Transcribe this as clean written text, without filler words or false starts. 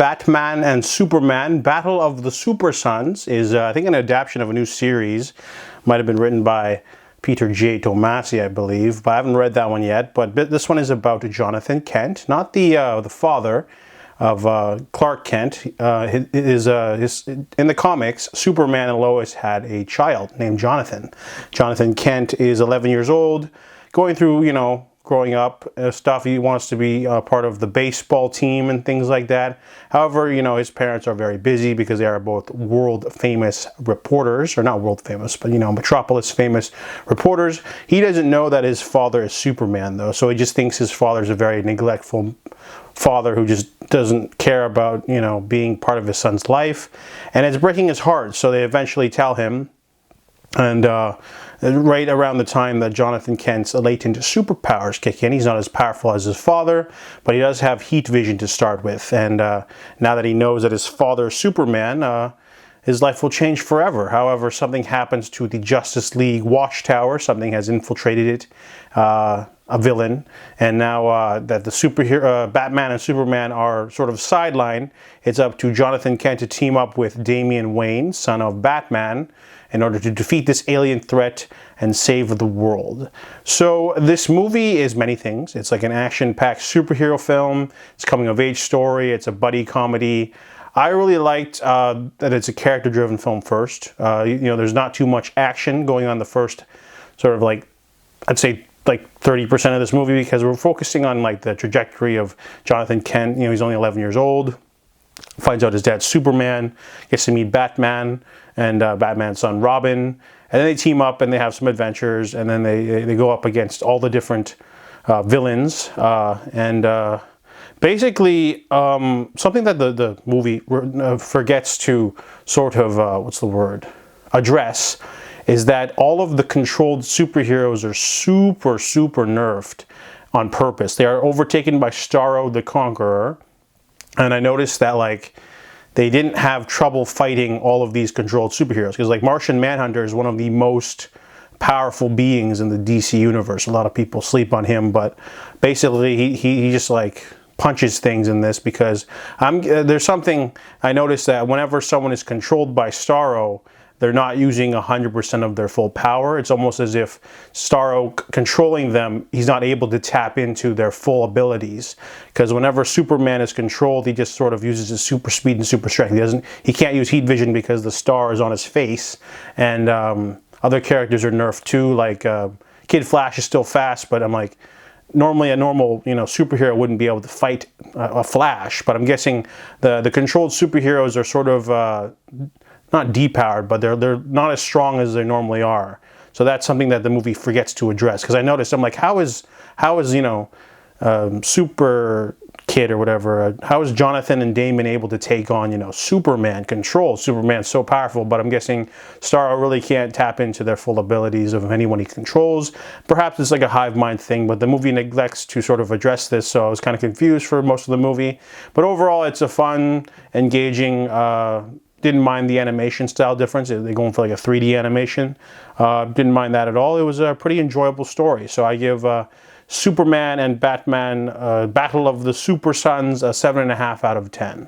Batman and Superman, Battle of the Super Sons is, I think, an adaptation of a new series. Might have been written by Peter J. Tomasi, I believe, but I haven't read that one yet. But this one is about Jonathan Kent, not the father of Clark Kent. In the comics, Superman and Lois had a child named Jonathan. Jonathan Kent is 11 years old, going through, growing up stuff. He wants to be part of the baseball team and things like that. However, his parents are very busy because they are both world famous reporters, or not world famous, but metropolis famous reporters. He doesn't know that his father is Superman, though, so he just thinks his father is a very neglectful father who just doesn't care about being part of his son's life, and it's breaking his heart. So they eventually tell him. And right around the time that Jonathan Kent's latent superpowers kick in, he's not as powerful as his father, but he does have heat vision to start with. And now that he knows that his father is Superman, his life will change forever. However, something happens to the Justice League Watchtower. Something has infiltrated it, a villain. And now that the superhero Batman and Superman are sort of sidelined, it's up to Jonathan Kent to team up with Damian Wayne, son of Batman, in order to defeat this alien threat and save the world. So this movie is many things. It's like an action-packed superhero film. It's a coming-of-age story. It's a buddy comedy. I really liked that it's a character-driven film first. There's not too much action going on the first sort of I'd say 30% of this movie, because we're focusing on the trajectory of Jonathan Kent. He's only 11 years old. Finds out his dad's Superman, gets to meet Batman and Batman's son Robin, and then they team up and they have some adventures, and then they go up against all the different villains, and basically something that the movie forgets to sort of address is that all of the controlled superheroes are super nerfed on purpose. They are overtaken by Starro the Conqueror. And I noticed that they didn't have trouble fighting all of these controlled superheroes, because Martian Manhunter is one of the most powerful beings in the DC universe. A lot of people sleep on him, but basically he just punches things in this, because there's something I noticed that whenever someone is controlled by Starro, they're not using 100% of their full power. It's almost as if Starro controlling them, he's not able to tap into their full abilities. Because whenever Superman is controlled, he just sort of uses his super speed and super strength. He can't use heat vision because the star is on his face. And other characters are nerfed too. Kid Flash is still fast, but normally a normal superhero wouldn't be able to fight a Flash. But I'm guessing the controlled superheroes are sort of not depowered, but they're not as strong as they normally are. So that's something that the movie forgets to address. Because I noticed, I'm how is Super Kid or whatever, how is Jonathan and Damon able to take on Superman, control Superman so powerful? But I'm guessing Starro really can't tap into their full abilities of anyone he controls. Perhaps it's a hive mind thing, but the movie neglects to sort of address this, so I was kind of confused for most of the movie. But overall, it's a fun, engaging. Didn't mind the animation style difference. They're going for a 3D animation. Didn't mind that at all. It was a pretty enjoyable story. So I give Superman and Batman Battle of the Super Sons a 7.5 out of 10.